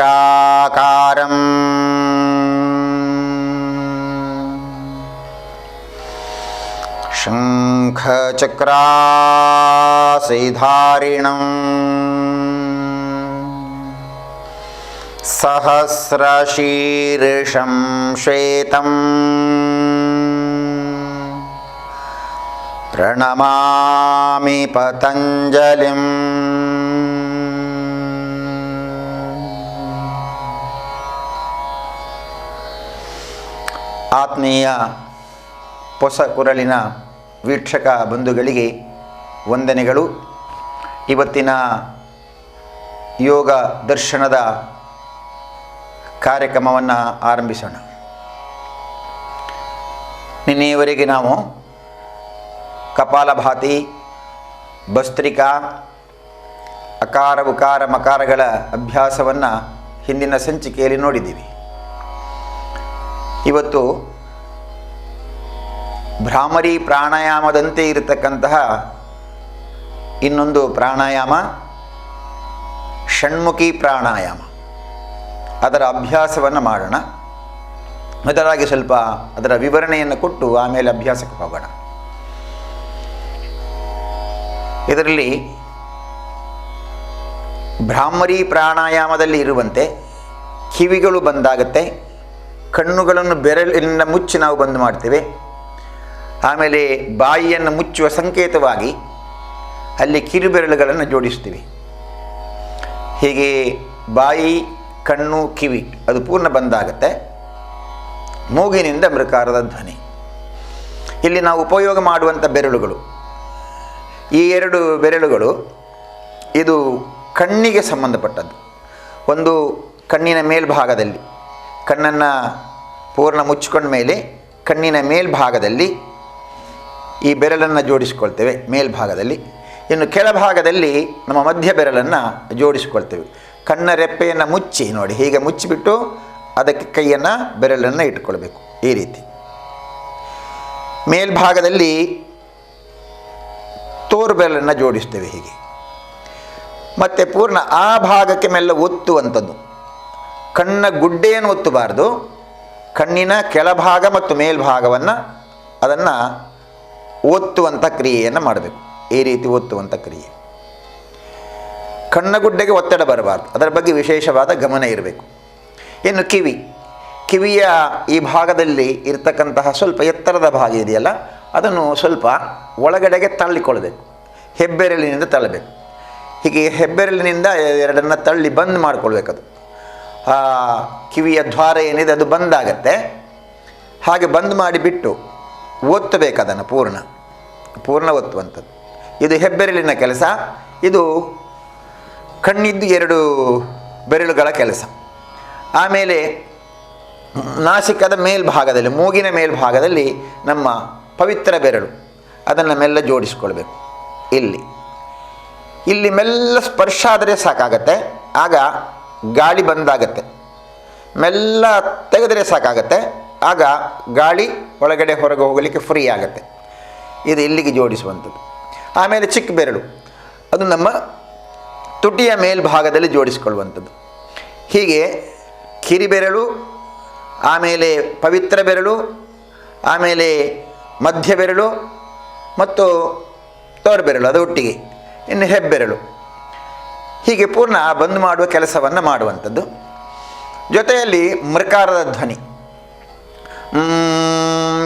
आबाहुपुरुषाकारं शङ्खचक्रासिधारिणं सहस्रशीर्षं श्वेतं प्रणमामि पतञ्जलिम्। ಆತ್ಮೀಯ ಹೊಸ ಕುರಳಿನ ವೀಕ್ಷಕ ಬಂಧುಗಳಿಗೆ ವಂದನೆಗಳು. ಇವತ್ತಿನ ಯೋಗ ದರ್ಶನದ ಕಾರ್ಯಕ್ರಮವನ್ನು ಆರಂಭಿಸೋಣ. ನಿನ್ನೆಯವರೆಗೆ ನಾವು ಕಪಾಲಭಾತಿ, ಭಸ್ತ್ರಿಕಾ, ಅಕಾರ ಉಕಾರ ಮಕಾರಗಳ ಅಭ್ಯಾಸವನ್ನು ಹಿಂದಿನ ಸಂಚಿಕೆಯಲ್ಲಿ ನೋಡಿದ್ದೀವಿ. ಇವತ್ತು ಭ್ರಾಮರಿ ಪ್ರಾಣಾಯಾಮದಂತೆ ಇರತಕ್ಕಂತಹ ಇನ್ನೊಂದು ಪ್ರಾಣಾಯಾಮ, ಷಣ್ಮುಖಿ ಪ್ರಾಣಾಯಾಮ, ಅದರ ಅಭ್ಯಾಸವನ್ನು ಮಾಡೋಣ. ಮೊದಲಾಗಿ ಸ್ವಲ್ಪ ಅದರ ವಿವರಣೆಯನ್ನು ಕೊಟ್ಟು ಆಮೇಲೆ ಅಭ್ಯಾಸಕ್ಕೆ ಹೋಗೋಣ. ಇದರಲ್ಲಿ ಭ್ರಾಮರಿ ಪ್ರಾಣಾಯಾಮದಲ್ಲಿ ಇರುವಂತೆ ಕಿವಿಗಳು ಬಂದಾಗತ್ತೆ, ಕಣ್ಣುಗಳನ್ನು ಬೆರಳಿನಿಂದ ಮುಚ್ಚಿ ನಾವು ಬಂದ್ ಮಾಡ್ತೇವೆ. ಆಮೇಲೆ ಬಾಯಿಯನ್ನು ಮುಚ್ಚುವ ಸಂಕೇತವಾಗಿ ಅಲ್ಲಿ ಕಿರುಬೆರಳುಗಳನ್ನು ಜೋಡಿಸ್ತೀವಿ. ಹೀಗೆ ಬಾಯಿ, ಕಣ್ಣು, ಕಿವಿ ಅದು ಪೂರ್ಣ ಬಂದಾಗತ್ತೆ. ಮೂಗಿನಿಂದ ಮೃಕಾರದ ಧ್ವನಿ. ಇಲ್ಲಿ ನಾವು ಉಪಯೋಗ ಮಾಡುವಂಥ ಬೆರಳುಗಳು, ಈ ಎರಡು ಬೆರಳುಗಳು ಇದು ಕಣ್ಣಿಗೆ ಸಂಬಂಧಪಟ್ಟದ್ದು. ಒಂದು ಕಣ್ಣಿನ ಮೇಲ್ಭಾಗದಲ್ಲಿ, ಕಣ್ಣನ್ನು ಪೂರ್ಣ ಮುಚ್ಚಿಕೊಂಡ ಮೇಲೆ ಕಣ್ಣಿನ ಮೇಲ್ಭಾಗದಲ್ಲಿ ಈ ಬೆರಳನ್ನು ಜೋಡಿಸ್ಕೊಳ್ತೇವೆ ಮೇಲ್ಭಾಗದಲ್ಲಿ. ಇನ್ನು ಕೆಳಭಾಗದಲ್ಲಿ ನಮ್ಮ ಮಧ್ಯ ಬೆರಳನ್ನು ಜೋಡಿಸ್ಕೊಳ್ತೇವೆ. ಕಣ್ಣ ರೆಪ್ಪೆಯನ್ನು ಮುಚ್ಚಿ ನೋಡಿ, ಹೀಗೆ ಮುಚ್ಚಿಬಿಟ್ಟು ಅದಕ್ಕೆ ಕೈಯನ್ನು ಬೆರಳನ್ನು ಇಟ್ಕೊಳ್ಬೇಕು. ಈ ರೀತಿ ಮೇಲ್ಭಾಗದಲ್ಲಿ ತೋರು ಬೆರಳನ್ನು ಜೋಡಿಸ್ತೇವೆ ಹೀಗೆ. ಮತ್ತು ಪೂರ್ಣ ಆ ಭಾಗಕ್ಕೆ ಮೆಲ್ಲ ಒತ್ತುವಂಥದ್ದು. ಕಣ್ಣ ಗುಡ್ಡೆಯನ್ನು ಒತ್ತಬಾರ್ದು, ಕಣ್ಣಿನ ಕೆಳಭಾಗ ಮತ್ತು ಮೇಲ್ಭಾಗವನ್ನು ಅದನ್ನು ಒತ್ತುವಂಥ ಕ್ರಿಯೆಯನ್ನು ಮಾಡಬೇಕು. ಈ ರೀತಿ ಒತ್ತುವಂಥ ಕ್ರಿಯೆ. ಕಣ್ಣಗುಡ್ಡೆಗೆ ಒತ್ತಡ ಬರಬಾರ್ದು, ಅದರ ಬಗ್ಗೆ ವಿಶೇಷವಾದ ಗಮನ ಇರಬೇಕು. ಇನ್ನು ಕಿವಿಯ ಈ ಭಾಗದಲ್ಲಿ ಇರತಕ್ಕಂತಹ ಸ್ವಲ್ಪ ಎತ್ತರದ ಭಾಗ ಇದೆಯಲ್ಲ, ಅದನ್ನು ಸ್ವಲ್ಪ ಒಳಗಡೆಗೆ ತಳ್ಳಿಕೊಳ್ಬೇಕು. ಹೆಬ್ಬೆರಳಿನಿಂದ ತಳ್ಳಬೇಕು. ಹೀಗೆ ಹೆಬ್ಬೆರಳಿನಿಂದ ಎರಡನ್ನು ತಳ್ಳಿ ಬಂದ್ ಮಾಡಿಕೊಳ್ಬೇಕದು. ಆ ಕಿವಿಯ ದ್ವಾರ ಏನಿದೆ ಅದು ಬಂದಾಗತ್ತೆ. ಹಾಗೆ ಬಂದ್ ಮಾಡಿಬಿಟ್ಟು ಒತ್ತಬೇಕು, ಅದನ್ನು ಪೂರ್ಣ ಒತ್ತುವಂಥದ್ದು. ಇದು ಹೆಬ್ಬೆರಳಿನ ಕೆಲಸ. ಇದು ಕಣ್ಣಿದ್ದು ಎರಡು ಬೆರಳುಗಳ ಕೆಲಸ. ಆಮೇಲೆ ನಾಸಿಕದ ಮೇಲ್ಭಾಗದಲ್ಲಿ, ಮೂಗಿನ ಮೇಲ್ಭಾಗದಲ್ಲಿ ನಮ್ಮ ಪವಿತ್ರ ಬೆರಳು, ಅದನ್ನು ಮೆಲ್ಲ ಜೋಡಿಸ್ಕೊಳ್ಬೇಕು. ಇಲ್ಲಿ ಮೆಲ್ಲ ಸ್ಪರ್ಶ ಆದರೆ ಸಾಕಾಗತ್ತೆ. ಆಗ ಗಾಳಿ ಬಂದಾಗತ್ತೆ. ಮೆಲ್ಲ ತೆಗೆದರೆ ಸಾಕಾಗತ್ತೆ. ಆಗ ಗಾಳಿ ಒಳಗಡೆ ಹೊರಗೆ ಹೋಗಲಿಕ್ಕೆ ಫ್ರೀ ಆಗುತ್ತೆ. ಇದು ಇಲ್ಲಿಗೆ ಜೋಡಿಸುವಂಥದ್ದು. ಆಮೇಲೆ ಚಿಕ್ಕ ಬೆರಳು, ಅದು ನಮ್ಮ ತುಟಿಯ ಮೇಲ್ಭಾಗದಲ್ಲಿ ಜೋಡಿಸಿಕೊಳ್ಳುವಂಥದ್ದು. ಹೀಗೆ ಕಿರಿಬೆರಳು, ಆಮೇಲೆ ಪವಿತ್ರ ಬೆರಳು, ಆಮೇಲೆ ಮಧ್ಯ ಬೆರಳು ಮತ್ತು ತೋರು ಬೆರಳು ಅದು ಒಟ್ಟಿಗೆ, ಇನ್ನು ಹೆಬ್ಬೆರಳು, ಹೀಗೆ ಪೂರ್ಣ ಬಂದ್ ಮಾಡುವ ಕೆಲಸವನ್ನು ಮಾಡುವಂಥದ್ದು. ಜೊತೆಯಲ್ಲಿ ಮೃಕಾರದ ಧ್ವನಿ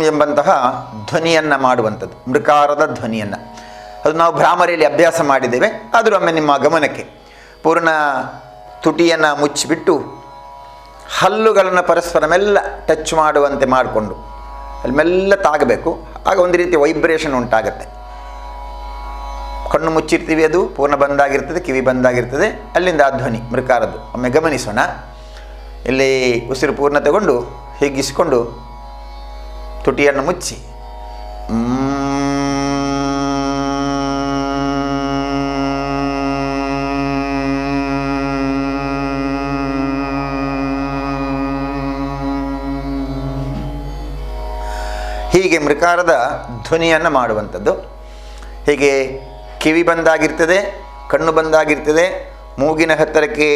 ಎಂಬಂತಹ ಧ್ವನಿಯನ್ನು ಮಾಡುವಂಥದ್ದು. ಮೃಕಾರದ ಧ್ವನಿಯನ್ನು ಅದು ನಾವು ಭ್ರಾಮರಿಯಲ್ಲಿ ಅಭ್ಯಾಸ ಮಾಡಿದ್ದೇವೆ. ಆದರೂ ಒಮ್ಮೆ ನಿಮ್ಮ ಗಮನಕ್ಕೆ, ಪೂರ್ಣ ತುಟಿಯನ್ನು ಮುಚ್ಚಿಬಿಟ್ಟು ಹಲ್ಲುಗಳನ್ನು ಪರಸ್ಪರ ಮೆಲ್ಲ ಟಚ್ ಮಾಡುವಂತೆ ಮಾಡಿಕೊಂಡು ಅಲ್ಲಿ ಮೆಲ್ಲ ತಾಗಬೇಕು. ಆಗ ಒಂದು ರೀತಿಯ ವೈಬ್ರೇಷನ್ ಉಂಟಾಗತ್ತೆ. ಕಣ್ಣು ಮುಚ್ಚಿರ್ತೀವಿ, ಅದು ಪೂರ್ಣ ಬಂದಾಗಿರ್ತದೆ, ಕಿವಿ ಬಂದಾಗಿರ್ತದೆ, ಅಲ್ಲಿಂದ ಆ ಧ್ವನಿ ಮೃಕಾರದ್ದು. ಒಮ್ಮೆ ಗಮನಿಸೋಣ. ಇಲ್ಲಿ ಉಸಿರು ಪೂರ್ಣ ತಗೊಂಡು ಹಿಗ್ಗಿಸಿಕೊಂಡು ತುಟಿಯನ್ನು ಮುಚ್ಚಿ ಹೀಗೆ ಮೃಕಾರದ ಧ್ವನಿಯನ್ನು ಮಾಡುವಂಥದ್ದು. ಹೀಗೆ ಕಿವಿ ಬಂದಾಗಿರ್ತದೆ, ಕಣ್ಣು ಬಂದಾಗಿರ್ತದೆ, ಮೂಗಿನ ಹತ್ತಿರಕ್ಕೆ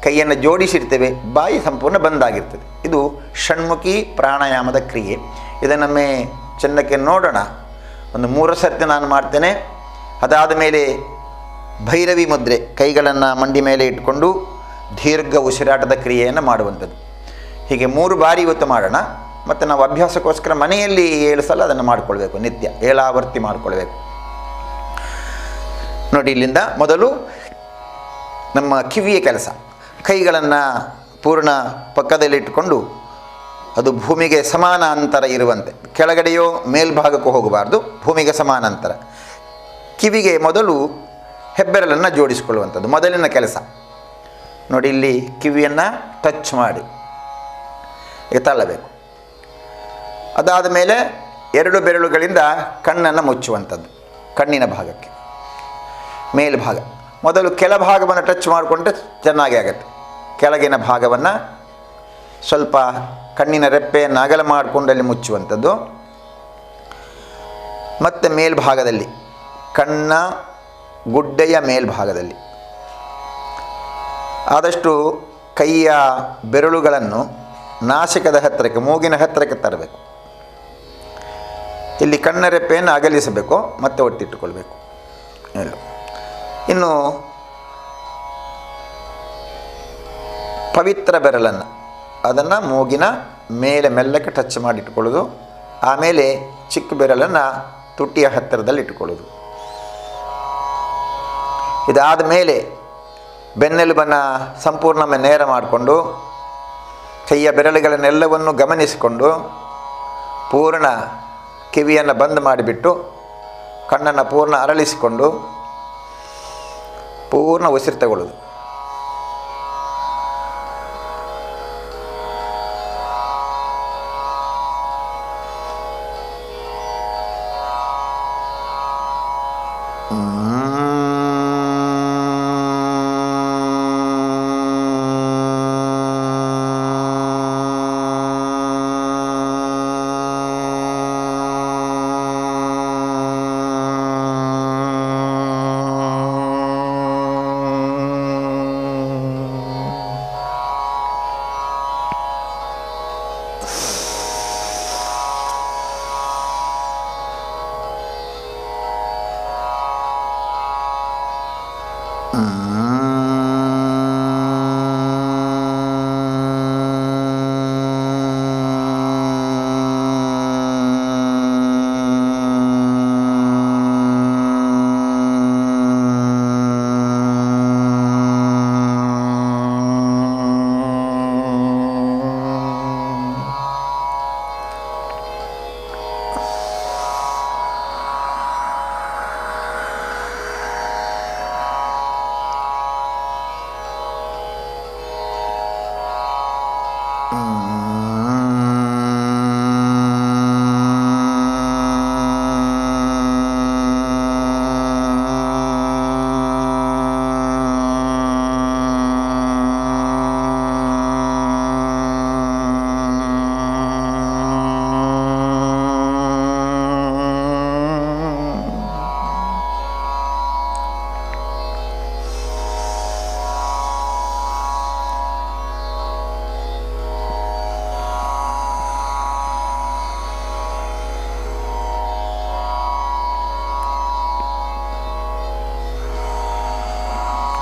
ಕೈಯನ್ನು ಜೋಡಿಸಿರ್ತೇವೆ, ಬಾಯಿ ಸಂಪೂರ್ಣ ಬಂದಾಗಿರ್ತದೆ. ಇದು ಷಣ್ಮುಖಿ ಪ್ರಾಣಾಯಾಮದ ಕ್ರಿಯೆ. ಇದನ್ನೊಮ್ಮೆ ಚೆನ್ನಕ್ಕೆ ನೋಡೋಣ. ಒಂದು 3 ಸರ್ತಿ ನಾನು ಮಾಡ್ತೇನೆ. ಅದಾದ ಮೇಲೆ ಭೈರವಿ ಮುದ್ರೆ, ಕೈಗಳನ್ನು ಮಂಡಿ ಮೇಲೆ ಇಟ್ಕೊಂಡು ದೀರ್ಘ ಉಸಿರಾಟದ ಕ್ರಿಯೆಯನ್ನು ಮಾಡುವಂಥದ್ದು. ಹೀಗೆ 3 ಬಾರಿ ಇವತ್ತು ಮಾಡೋಣ. ಮತ್ತು ನಾವು ಅಭ್ಯಾಸಕ್ಕೋಸ್ಕರ ಮನೆಯಲ್ಲಿ 7 ಸಲ ಅದನ್ನು ಮಾಡಿಕೊಳ್ಬೇಕು, ನಿತ್ಯ 7 ಆವರ್ತಿ ಮಾಡಿಕೊಳ್ಬೇಕು. ನೋಡಿ, ಇಲ್ಲಿಂದ ಮೊದಲು ನಮ್ಮ ಕಿವಿಯ ಕೆಲಸ. ಕೈಗಳನ್ನು ಪೂರ್ಣ ಪಕ್ಕದಲ್ಲಿಟ್ಟುಕೊಂಡು ಅದು ಭೂಮಿಗೆ ಸಮಾನಾಂತರ ಇರುವಂತೆ, ಕೆಳಗಡೆಯೋ ಮೇಲ್ಭಾಗಕ್ಕೂ ಹೋಗಬಾರ್ದು, ಭೂಮಿಗೆ ಸಮಾನಾಂತರ. ಕಿವಿಗೆ ಮೊದಲು ಹೆಬ್ಬೆರಳನ್ನು ಜೋಡಿಸಿಕೊಳ್ಳುವಂಥದ್ದು ಮೊದಲಿನ ಕೆಲಸ. ನೋಡಿ, ಇಲ್ಲಿ ಕಿವಿಯನ್ನು ಟಚ್ ಮಾಡಿ ತಳ್ಳಬೇಕು. ಅದಾದ ಮೇಲೆ 2 ಬೆರಳುಗಳಿಂದ ಕಣ್ಣನ್ನು ಮುಚ್ಚುವಂಥದ್ದು. ಕಣ್ಣಿನ ಭಾಗಕ್ಕೆ ಮೇಲ್ಭಾಗ ಮೊದಲು ಕೆಳಭಾಗವನ್ನು ಟಚ್ ಮಾಡಿಕೊಂಡ್ರೆ ಚೆನ್ನಾಗಿ ಆಗುತ್ತೆ. ಕೆಳಗಿನ ಭಾಗವನ್ನು ಸ್ವಲ್ಪ ಕಣ್ಣಿನ ರೆಪ್ಪೆಯನ್ನು ಅಗಲ ಮಾಡಿಕೊಂಡಲ್ಲಿ ಮುಚ್ಚುವಂಥದ್ದು. ಮತ್ತು ಮೇಲ್ಭಾಗದಲ್ಲಿ, ಕಣ್ಣ ಗುಡ್ಡೆಯ ಮೇಲ್ಭಾಗದಲ್ಲಿ ಆದಷ್ಟು ಕೈಯ ಬೆರಳುಗಳನ್ನು ನಾಸಿಕದ ಹತ್ತಿರಕ್ಕೆ, ಮೂಗಿನ ಹತ್ತಿರಕ್ಕೆ ತರಬೇಕು. ಇಲ್ಲಿ ಕಣ್ಣ ರೆಪ್ಪೆಯನ್ನು ಅಗಲಿಸಬೇಕು, ಮತ್ತೆ ಒತ್ತಿಟ್ಟುಕೊಳ್ಬೇಕು. ಇನ್ನು ಪವಿತ್ರ ಬೆರಳನ್ನು ಅದನ್ನು ಮೂಗಿನ ಮೇಲೆ ಮೆಲ್ಲಕ್ಕೆ ಟಚ್ ಮಾಡಿಟ್ಕೊಳ್ಳೋದು. ಆಮೇಲೆ ಚಿಕ್ಕ ಬೆರಳನ್ನು ತುಟಿಯ ಹತ್ತಿರದಲ್ಲಿ ಇಟ್ಟುಕೊಳ್ಳೋದು. ಇದಾದ ಮೇಲೆ ಬೆನ್ನೆಲುಬನ್ನು ಸಂಪೂರ್ಣ ನೇರ ಮಾಡಿಕೊಂಡು ಕೈಯ ಬೆರಳುಗಳನ್ನೆಲ್ಲವನ್ನು ಗಮನಿಸಿಕೊಂಡು ಪೂರ್ಣ ಕಿವಿಯನ್ನು ಬಂದ್ ಮಾಡಿಬಿಟ್ಟು ಕಣ್ಣನ್ನು ಪೂರ್ಣ ಅರಳಿಸಿಕೊಂಡು ಪೂರ್ಣ ಉಸಿರು ತಗೊಳ್ಳೋದು.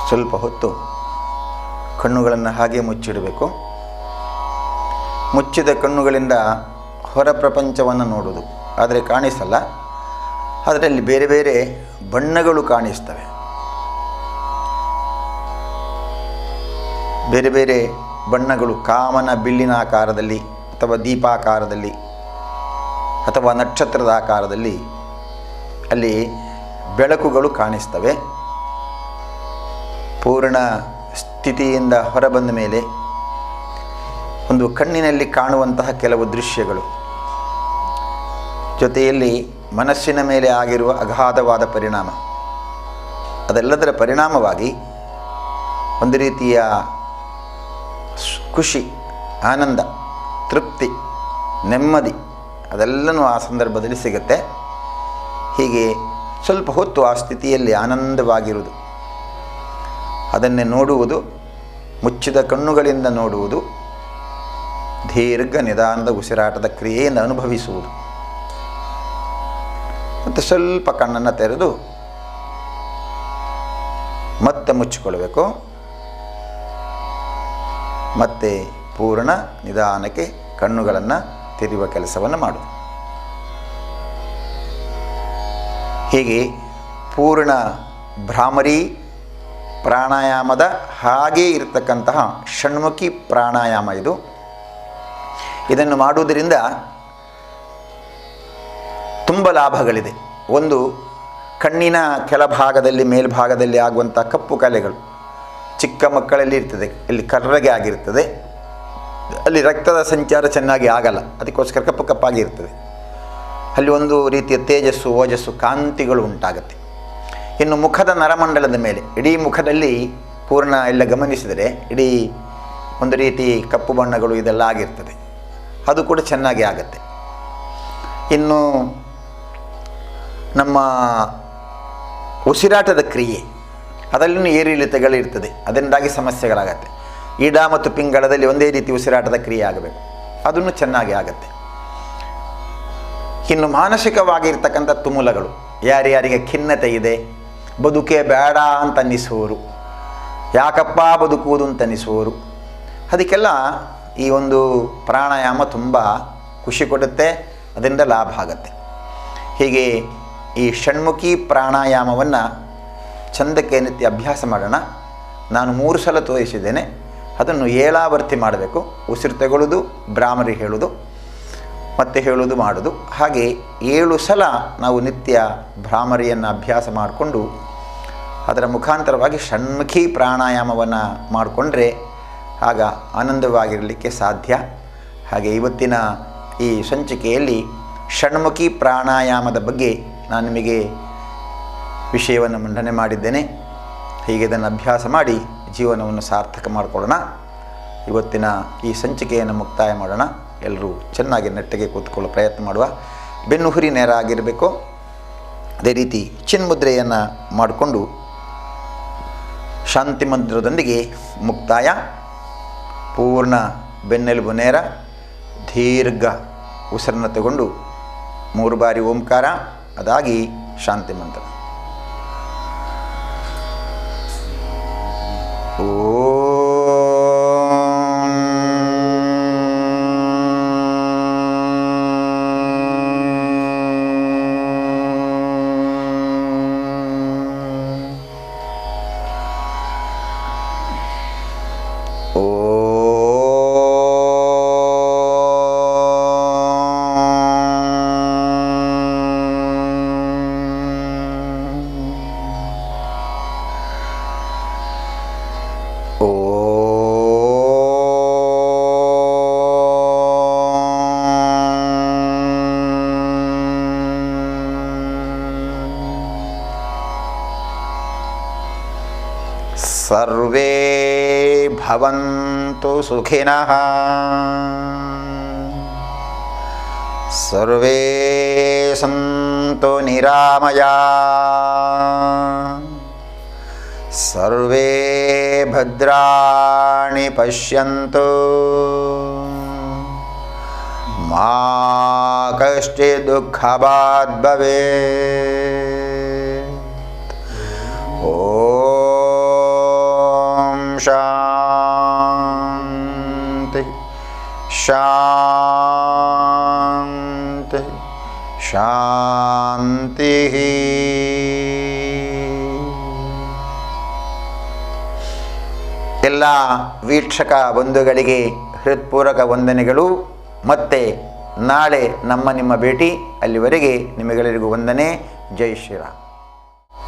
ಸ್ವಲ್ಪ ಹೊತ್ತು ಕಣ್ಣುಗಳನ್ನು ಹಾಗೆ ಮುಚ್ಚಿಡಬೇಕು. ಮುಚ್ಚಿದ ಕಣ್ಣುಗಳಿಂದ ಹೊರ ಪ್ರಪಂಚವನ್ನು ನೋಡೋದು, ಆದರೆ ಕಾಣಿಸಲ್ಲ. ಅದರಲ್ಲಿ ಬೇರೆ ಬೇರೆ ಬಣ್ಣಗಳು ಕಾಣಿಸ್ತವೆ. ಬೇರೆ ಬೇರೆ ಬಣ್ಣಗಳು ಕಾಮನ ಬಿಲ್ಲಿನ ಆಕಾರದಲ್ಲಿ ಅಥವಾ ದೀಪಾಕಾರದಲ್ಲಿ ಅಥವಾ ನಕ್ಷತ್ರದ ಆಕಾರದಲ್ಲಿ ಅಲ್ಲಿ ಬೆಳಕುಗಳು ಕಾಣಿಸ್ತವೆ. ಪೂರ್ಣ ಸ್ಥಿತಿಯಿಂದ ಹೊರಬಂದ ಮೇಲೆ ಒಂದು ಕಣ್ಣಿನಲ್ಲಿ ಕಾಣುವಂತಹ ಕೆಲವು ದೃಶ್ಯಗಳು, ಜೊತೆಯಲ್ಲಿ ಮನಸ್ಸಿನ ಮೇಲೆ ಆಗಿರುವ ಅಗಾಧವಾದ ಪರಿಣಾಮ, ಅದೆಲ್ಲದರ ಪರಿಣಾಮವಾಗಿ ಒಂದು ರೀತಿಯ ಖುಷಿ, ಆನಂದ, ತೃಪ್ತಿ, ನೆಮ್ಮದಿ ಅದೆಲ್ಲನೂ ಆ ಸಂದರ್ಭದಲ್ಲಿ ಸಿಗುತ್ತೆ. ಹೀಗೆ ಸ್ವಲ್ಪ ಹೊತ್ತು ಆ ಸ್ಥಿತಿಯಲ್ಲಿ ಆನಂದವಾಗಿರುವುದು, ಅದನ್ನೇ ನೋಡುವುದು, ಮುಚ್ಚಿದ ಕಣ್ಣುಗಳಿಂದ ನೋಡುವುದು, ದೀರ್ಘ ನಿಧಾನದ ಉಸಿರಾಟದ ಕ್ರಿಯೆಯಿಂದ ಅನುಭವಿಸುವುದು. ಮತ್ತು ಸ್ವಲ್ಪ ಕಣ್ಣನ್ನು ತೆರೆದು ಮತ್ತೆ ಮುಚ್ಚಿಕೊಳ್ಳಬೇಕು. ಮತ್ತೆ ಪೂರ್ಣ ನಿಧಾನಕ್ಕೆ ಕಣ್ಣುಗಳನ್ನು ತೆರೆಯುವ ಕೆಲಸವನ್ನು ಮಾಡುವುದು. ಹೀಗೆ ಪೂರ್ಣ ಭ್ರಾಮರಿ ಪ್ರಾಣಾಯಾಮದ ಹಾಗೇ ಇರತಕ್ಕಂತಹ ಷಣ್ಮುಖಿ ಪ್ರಾಣಾಯಾಮ ಇದು. ಇದನ್ನು ಮಾಡುವುದರಿಂದ ತುಂಬ ಲಾಭಗಳಿದೆ. ಒಂದು, ಕಣ್ಣಿನ ಕೆಳಭಾಗದಲ್ಲಿ ಮೇಲ್ಭಾಗದಲ್ಲಿ ಆಗುವಂಥ ಕಪ್ಪು ಕಲೆಗಳು ಚಿಕ್ಕ ಮಕ್ಕಳಲ್ಲಿ ಇರ್ತದೆ, ಇಲ್ಲಿ ಕರ್ರಗೆ ಆಗಿರ್ತದೆ, ಅಲ್ಲಿ ರಕ್ತದ ಸಂಚಾರ ಚೆನ್ನಾಗಿ ಆಗಲ್ಲ, ಅದಕ್ಕೋಸ್ಕರ ಕಪ್ಪು ಕಪ್ಪಾಗಿ ಇರ್ತದೆ. ಅಲ್ಲಿ ಒಂದು ರೀತಿಯ ತೇಜಸ್ಸು, ಓಜಸ್ಸು, ಕಾಂತಿಗಳು ಉಂಟಾಗುತ್ತೆ. ಇನ್ನು ಮುಖದ ನರಮಂಡಲದ ಮೇಲೆ, ಇಡೀ ಮುಖದಲ್ಲಿ ಪೂರ್ಣ ಎಲ್ಲ ಗಮನಿಸಿದರೆ ಇಡೀ ಒಂದು ರೀತಿ ಕಪ್ಪು ಬಣ್ಣಗಳು ಇದೆಲ್ಲ ಆಗಿರ್ತದೆ, ಅದು ಕೂಡ ಚೆನ್ನಾಗಿ ಆಗುತ್ತೆ. ಇನ್ನು ನಮ್ಮ ಉಸಿರಾಟದ ಕ್ರಿಯೆ ಅದರಲ್ಲಿನೂ ಏರಿಳಿತಗಳಿರ್ತದೆ, ಅದರಿಂದಾಗಿ ಸಮಸ್ಯೆಗಳಾಗತ್ತೆ. ಈಡ ಮತ್ತು ಪಿಂಗಳದಲ್ಲಿ ಒಂದೇ ರೀತಿ ಉಸಿರಾಟದ ಕ್ರಿಯೆ ಆಗಬೇಕು, ಅದನ್ನು ಚೆನ್ನಾಗಿ ಆಗುತ್ತೆ. ಇನ್ನು ಮಾನಸಿಕವಾಗಿರ್ತಕ್ಕಂಥ ತುಮುಲಗಳು, ಯಾರ್ಯಾರಿಗೆ ಖಿನ್ನತೆ ಇದೆ, ಬದುಕೇ ಬೇಡ ಅಂತ ಅನ್ನಿಸುವವರು, ಯಾಕಪ್ಪ ಬದುಕುವುದು ಅಂತ ಅನ್ನಿಸುವವರು, ಅದಕ್ಕೆಲ್ಲ ಈ ಒಂದು ಪ್ರಾಣಾಯಾಮ ತುಂಬ ಖುಷಿ ಕೊಡುತ್ತೆ, ಅದರಿಂದ ಲಾಭ ಆಗುತ್ತೆ. ಹೀಗೆ ಈ ಷಣ್ಮುಖಿ ಪ್ರಾಣಾಯಾಮವನ್ನು ಚಂದಕ್ಕೆ ನಿತ್ಯ ಅಭ್ಯಾಸ ಮಾಡೋಣ. ನಾನು 3 ಸಲ ತೋರಿಸಿದ್ದೇನೆ, ಅದನ್ನು 7 ಆವರ್ತಿ ಮಾಡಬೇಕು. ಉಸಿರು ತಗೊಳ್ಳೋದು, ಭ್ರಾಮರಿ ಹೇಳೋದು, ಮತ್ತೆ ಹೇಳೋದು, ಮಾಡೋದು. ಹಾಗೆ 7 ಸಲ ನಾವು ನಿತ್ಯ ಭ್ರಾಮರಿಯನ್ನು ಅಭ್ಯಾಸ ಮಾಡಿಕೊಂಡು ಅದರ ಮುಖಾಂತರವಾಗಿ ಷಣ್ಮುಖಿ ಪ್ರಾಣಾಯಾಮವನ್ನು ಮಾಡಿಕೊಂಡ್ರೆ ಆಗ ಆನಂದವಾಗಿರಲಿಕ್ಕೆ ಸಾಧ್ಯ. ಹಾಗೆ ಇವತ್ತಿನ ಈ ಸಂಚಿಕೆಯಲ್ಲಿ ಷಣ್ಮುಖಿ ಪ್ರಾಣಾಯಾಮದ ಬಗ್ಗೆ ನಾನು ನಿಮಗೆ ವಿಷಯವನ್ನು ಮಂಡನೆ ಮಾಡಿದ್ದೇನೆ. ಹೀಗೆ ಇದನ್ನು ಅಭ್ಯಾಸ ಮಾಡಿ ಜೀವನವನ್ನು ಸಾರ್ಥಕ ಮಾಡಿಕೊಳ್ಳೋಣ. ಇವತ್ತಿನ ಈ ಸಂಚಿಕೆಯನ್ನು ಮುಕ್ತಾಯ ಮಾಡೋಣ. ಎಲ್ಲರೂ ಚೆನ್ನಾಗಿ ನೆಟ್ಟಗೆ ಕೂತ್ಕೊಳ್ಳೋ ಪ್ರಯತ್ನ ಮಾಡುವ. ಬೆನ್ನು ಹುರಿ ನೇರ ಆಗಿರಬೇಕು. ಅದೇ ರೀತಿ ಚಿನ್ಮುದ್ರೆಯನ್ನು ಮಾಡಿಕೊಂಡು ಶಾಂತಿ ಮಂತ್ರದೊಂದಿಗೆ ಮುಕ್ತಾಯ. ಪೂರ್ಣ ಬೆನ್ನೆಲುಬು ನೇರ, ದೀರ್ಘ ಉಸಿರನ್ನು ತಗೊಂಡು 3 ಬಾರಿ ಓಂಕಾರ, ಅದಾಗಿ ಶಾಂತಿ ಮಂತ್ರ. ಸರ್ವೇ ಭವಂತು ಸುಖಿನಃ, ಸರ್ವೇ ಸಂತು ನಿರಾಮಯಾಃ, ಸರ್ವೇ ಭದ್ರಾಣಿ ಪಶ್ಯಂತು, ಮಾ ಕಶ್ಚಿತ್ ದುಃಖಭಾಗ್ ಭವೇತ್. ಓಂ ಶಾಂತಿ ಶಾಂತಿ ಶಾಂತಿ. ಎಲ್ಲ ವೀಕ್ಷಕ ಬಂಧುಗಳಿಗೆ ಹೃತ್ಪೂರ್ವಕ ವಂದನೆಗಳು. ಮತ್ತೆ ನಾಳೆ ನಮ್ಮ ನಿಮ್ಮ ಭೇಟಿ. ಅಲ್ಲಿವರೆಗೆ ನಿಮಗೆಲ್ಲರಿಗೂ ವಂದನೆ. ಜೈ ಶ್ರೀರಾಮ್.